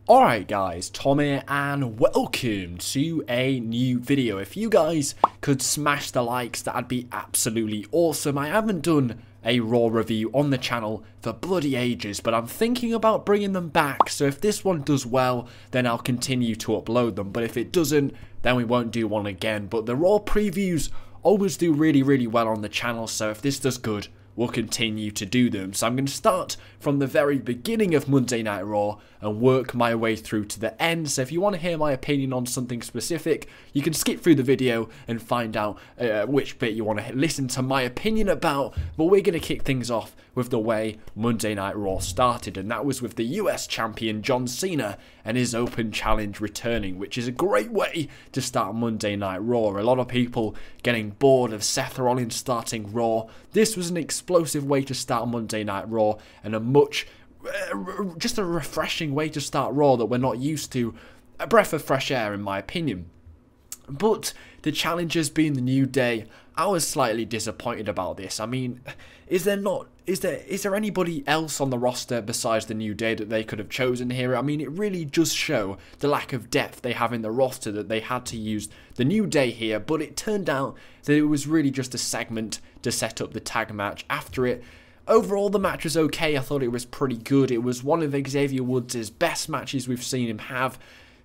Alright guys, Tom here and welcome to a new video. If you guys could smash the likes, that'd be absolutely awesome. I haven't done a Raw review on the channel for bloody ages, but I'm thinking about bringing them back. So if this one does well, then I'll continue to upload them. But if it doesn't, then we won't do one again. But the Raw previews always do really well on the channel, so if this does good, we'll continue to do them. So I'm going to start from the very beginning of Monday Night Raw and work my way through to the end. So if you want to hear my opinion on something specific, you can skip through the video and find out which bit you want to listen to my opinion about. But we're going to kick things off with the way Monday Night Raw started, and that was with the US champion John Cena and his open challenge returning, which is a great way to start Monday Night Raw. A lot of people getting bored of Seth Rollins starting Raw. This was an explosive way to start Monday Night Raw, and just a refreshing way to start Raw that we're not used to. A breath of fresh air in my opinion. But the challengers being the New Day, I was slightly disappointed about this. I mean, is there anybody else on the roster besides the New Day that they could have chosen here? I mean, it really does show the lack of depth they have in the roster that they had to use the New Day here, but it turned out that it was really just a segment to set up the tag match after it. Overall, the match was okay. I thought it was pretty good. It was one of Xavier Woods' best matches we've seen him have.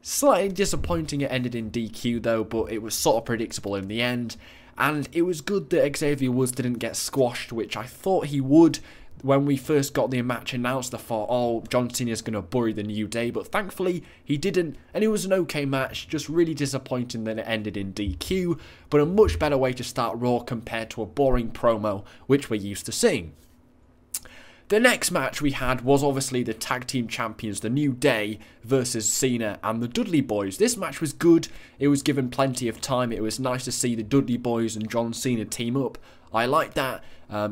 Slightly disappointing it ended in DQ though, but it was sort of predictable in the end. And it was good that Xavier Woods didn't get squashed, which I thought he would. When we first got the match announced, I thought, oh, John Cena's going to bury the New Day, but thankfully he didn't, and it was an okay match, just really disappointing that it ended in DQ, but a much better way to start Raw compared to a boring promo, which we're used to seeing. The next match we had was obviously the tag team champions, the New Day versus Cena and the Dudley Boys. This match was good. It was given plenty of time. It was nice to see the Dudley Boys and John Cena team up. I liked that.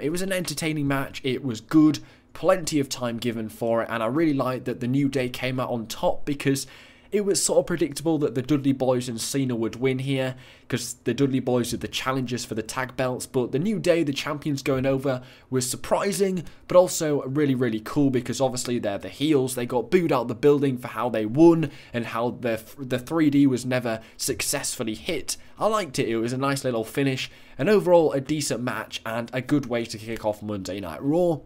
It was an entertaining match. It was good. Plenty of time given for it. And I really liked that the New Day came out on top because it was sort of predictable that the Dudley Boys and Cena would win here because the Dudley Boys are the challengers for the tag belts, but the New Day, the champions going over, was surprising, but also really cool because obviously they're the heels. They got booed out the building for how they won and how the 3D was never successfully hit. I liked it. It was a nice little finish and overall a decent match and a good way to kick off Monday Night Raw.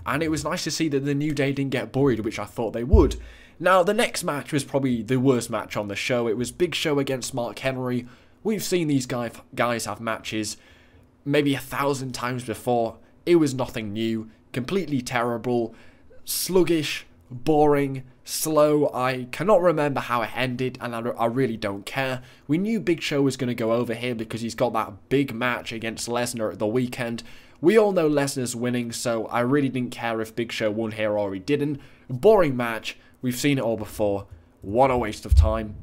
And it was nice to see that the New Day didn't get buried, which I thought they would. Now, the next match was probably the worst match on the show. It was Big Show against Mark Henry. We've seen these guys have matches maybe 1,000 times before. It was nothing new. Completely terrible. Sluggish. Boring. Slow. I cannot remember how it ended, and I really don't care. We knew Big Show was going to go over here because he's got that big match against Lesnar at the weekend. We all know Lesnar's winning, so I really didn't care if Big Show won here or he didn't. Boring match. We've seen it all before. What a waste of time.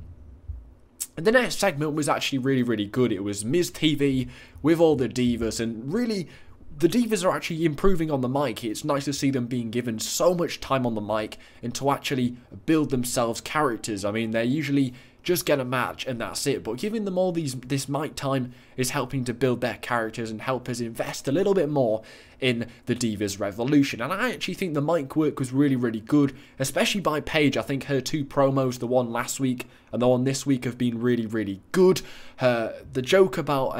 And the next segment was actually really good. It was Miz TV with all the divas, and really the divas are actually improving on the mic. It's nice to see them being given so much time on the mic and to actually build themselves characters. I mean, they're usually just get a match and that's it, but giving them all this mic time is helping to build their characters and help us invest a little bit more in the Divas Revolution. And I actually think the mic work was really good, especially by Paige. I think her two promos, the one last week and the one this week, have been really good. The joke about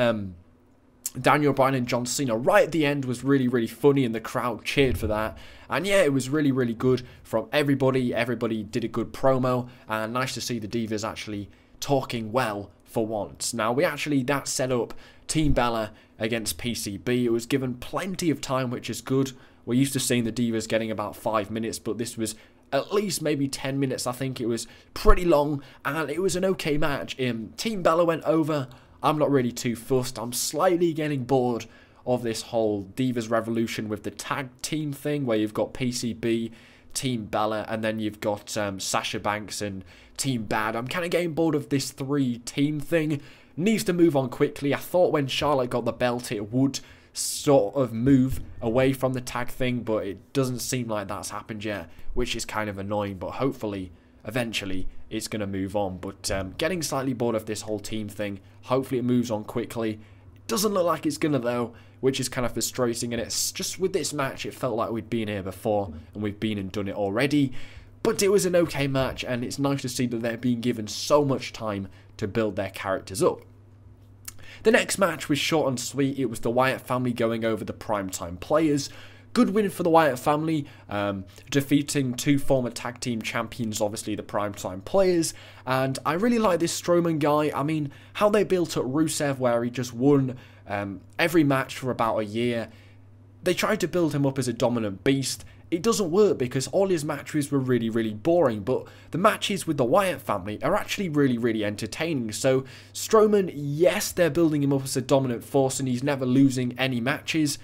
Daniel Bryan and John Cena right at the end was really funny, and the crowd cheered for that. And yeah, it was really good from everybody. Everybody did a good promo, and nice to see the Divas actually talking well for once. Now, that set up Team Bella against PCB. It was given plenty of time, which is good. We're used to seeing the Divas getting about 5 minutes, but this was at least maybe 10 minutes. I think it was pretty long, and it was an okay match. Team Bella went over. I'm not really too fussed. I'm slightly getting bored of this whole Divas Revolution with the tag team thing where you've got PCB, Team Bella, and then you've got Sasha Banks and Team Bad. I'm kind of getting bored of this 3-team thing. Needs to move on quickly. I thought when Charlotte got the belt it would sort of move away from the tag thing, but it doesn't seem like that's happened yet, which is kind of annoying, but hopefully eventually it's going to move on. But getting slightly bored of this whole team thing. Hopefully it moves on quickly. It doesn't look like it's going to though, which is kind of frustrating, and it's just with this match it felt like we'd been here before and we've been and done it already. But it was an okay match, and it's nice to see that they're being given so much time to build their characters up. The next match was short and sweet. It was the Wyatt family going over the Primetime Players. Good win for the Wyatt family, defeating two former tag team champions, obviously the Primetime Players. And I really like this Strowman guy. I mean, how they built up Rusev, where he just won every match for about a year. They tried to build him up as a dominant beast. It doesn't work because all his matches were really, really boring, but the matches with the Wyatt family are actually really, really entertaining. So Strowman, yes, they're building him up as a dominant force and he's never losing any matches,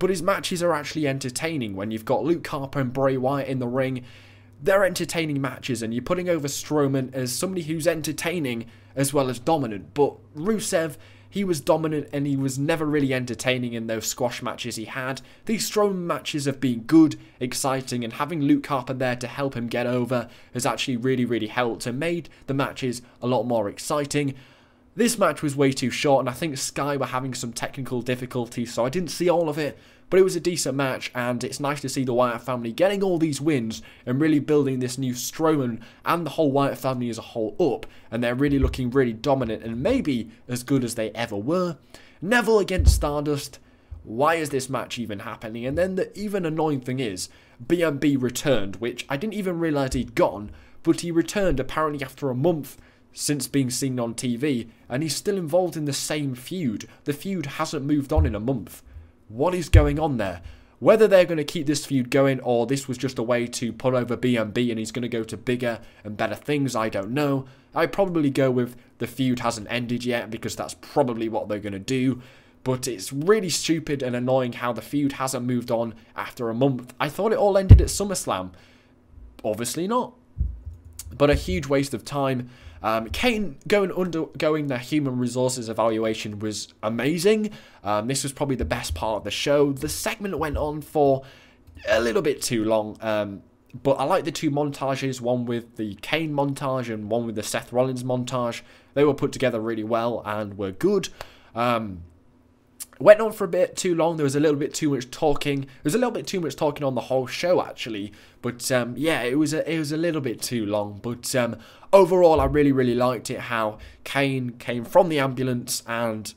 but his matches are actually entertaining. When you've got Luke Harper and Bray Wyatt in the ring, they're entertaining matches, and you're putting over Strowman as somebody who's entertaining as well as dominant. But Rusev, he was dominant and he was never really entertaining in those squash matches he had. These Strowman matches have been good, exciting, and having Luke Harper there to help him get over has actually really, really helped and made the matches a lot more exciting. This match was way too short, and I think Sky were having some technical difficulties, so I didn't see all of it. But it was a decent match, and it's nice to see the Wyatt family getting all these wins and really building this new Strowman and the whole Wyatt family as a whole up. And they're really looking really dominant and maybe as good as they ever were. Neville against Stardust. Why is this match even happening? And then the even annoying thing is, BMB returned, which I didn't even realise he'd gone. But he returned apparently after a month since being seen on TV. And he's still involved in the same feud. The feud hasn't moved on in a month. What is going on there? Whether they're going to keep this feud going or this was just a way to put over BMB and he's going to go to bigger and better things, I don't know. I'd probably go with the feud hasn't ended yet because that's probably what they're going to do. But it's really stupid and annoying how the feud hasn't moved on after a month. I thought it all ended at SummerSlam. Obviously not. But a huge waste of time. Kane undergoing their human resources evaluation was amazing. This was probably the best part of the show. The segment went on for a little bit too long, but I like the two montages, one with the Kane montage and one with the Seth Rollins montage. They were put together really well and were good. Went on for a bit too long. There was a little bit too much talking. There was a little bit too much talking on the whole show, actually. But yeah, it was a little bit too long. But overall, I really, really liked it. How Kane came from the ambulance and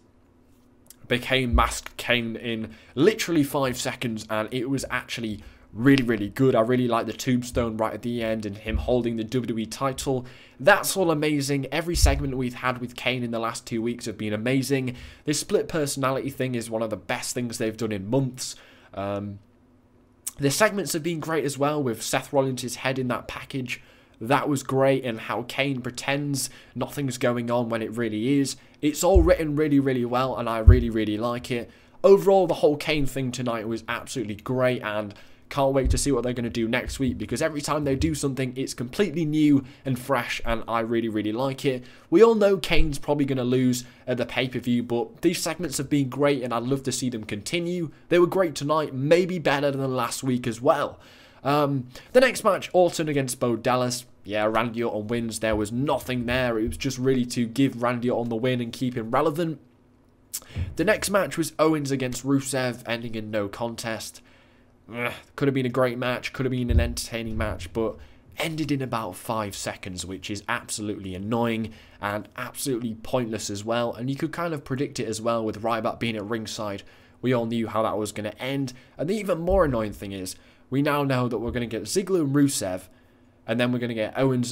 became Masked Kane in literally 5 seconds, and it was actually really, really good. I really like the tombstone right at the end and him holding the WWE title. That's all amazing. Every segment we've had with Kane in the last 2 weeks have been amazing. This split personality thing is one of the best things they've done in months. The segments have been great as well, with Seth Rollins' head in that package. That was great, and how Kane pretends nothing's going on when it really is. It's all written really, really well, and I really, really like it. Overall, the whole Kane thing tonight was absolutely great, and can't wait to see what they're going to do next week, because every time they do something, it's completely new and fresh, and I really, really like it. We all know Kane's probably going to lose at the pay-per-view, but these segments have been great, and I'd love to see them continue. They were great tonight, maybe better than last week as well. The next match, Orton against Bo Dallas. Yeah, Randy Orton wins. There was nothing there. It was just really to give Randy Orton the win and keep him relevant. The next match was Owens against Rusev, ending in no contest. Could have been a great match, could have been an entertaining match, but ended in about 5 seconds, which is absolutely annoying and absolutely pointless as well. And you could kind of predict it as well with Ryback being at ringside. We all knew how that was going to end. And the even more annoying thing is, we now know that we're going to get Ziggler and Rusev, and then we're going to get Ziggler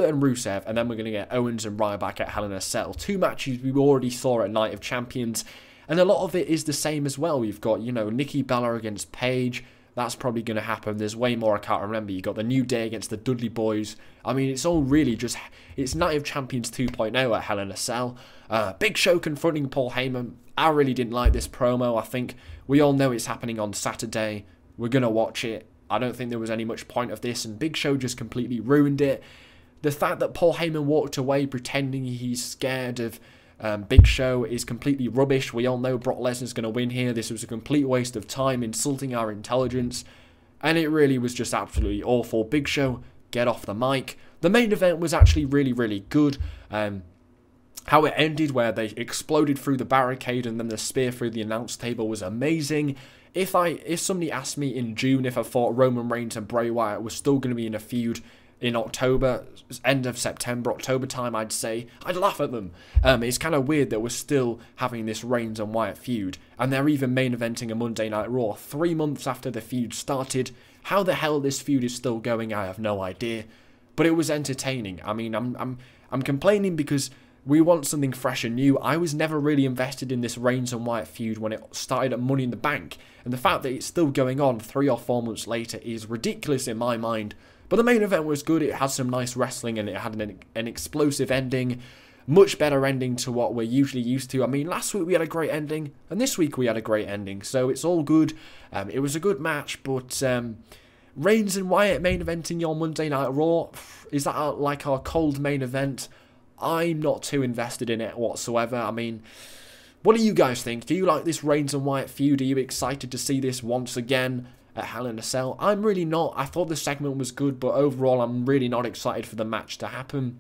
and Rusev, and then we're going to get Owens and Ryback at Hell in a Cell. 2 matches we already saw at Night of Champions. And a lot of it is the same as well. You've got, you know, Nikki Bella against Paige. That's probably going to happen. There's way more I can't remember. You've got the New Day against the Dudley Boys. I mean, it's all really just... It's Night of Champions 2.0 at Hell in a Cell. Big Show confronting Paul Heyman. I really didn't like this promo. I think we all know it's happening on Saturday. We're going to watch it. I don't think there was any much point of this. And Big Show just completely ruined it. The fact that Paul Heyman walked away pretending he's scared of... Big Show is completely rubbish. We all know Brock Lesnar's going to win here. This was a complete waste of time, insulting our intelligence, and it really was just absolutely awful. Big Show, get off the mic. The main event was actually really, really good. How it ended, where they exploded through the barricade and then the spear through the announce table, was amazing. If somebody asked me in June if I thought Roman Reigns and Bray Wyatt was still going to be in a feud in October, end of September, October time, I'd laugh at them. It's kind of weird that we're still having this Reigns and Wyatt feud, and they're even main eventing a Monday Night Raw 3 months after the feud started. How the hell this feud is still going, I have no idea. But it was entertaining. I mean, I'm complaining because we want something fresh and new. I was never really invested in this Reigns and Wyatt feud when it started at Money in the Bank, and the fact that it's still going on 3 or 4 months later is ridiculous in my mind. But the main event was good. It had some nice wrestling and it had an explosive ending. Much better ending to what we're usually used to. I mean, last week we had a great ending, and this week we had a great ending, so it's all good. It was a good match, but Reigns and Wyatt main eventing your Monday Night Raw, is that like our cold main event? I'm not too invested in it whatsoever. I mean, what do you guys think? Do you like this Reigns and Wyatt feud? Are you excited to see this once again at Hell in a Cell? I'm really not. I thought the segment was good, but overall I'm really not excited for the match to happen.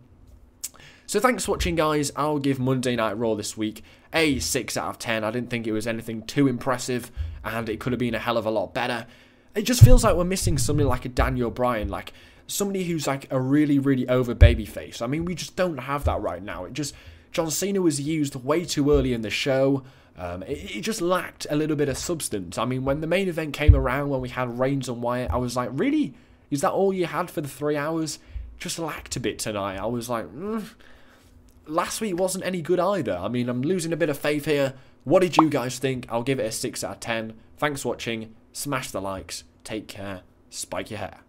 So thanks for watching, guys. I'll give Monday Night Raw this week a 6 out of 10. I didn't think it was anything too impressive, and it could have been a hell of a lot better. It just feels like we're missing somebody like a Daniel Bryan, like somebody who's like a really, really over babyface. I mean, we just don't have that right now. John Cena was used way too early in the show. It just lacked a little bit of substance. I mean, when the main event came around, when we had Reigns and Wyatt, I was like, really? Is that all you had for the 3 hours? Just lacked a bit tonight. I was like, last week wasn't any good either. I mean, I'm losing a bit of faith here. What did you guys think? I'll give it a 6 out of 10. Thanks for watching. Smash the likes. Take care. Spike your hair.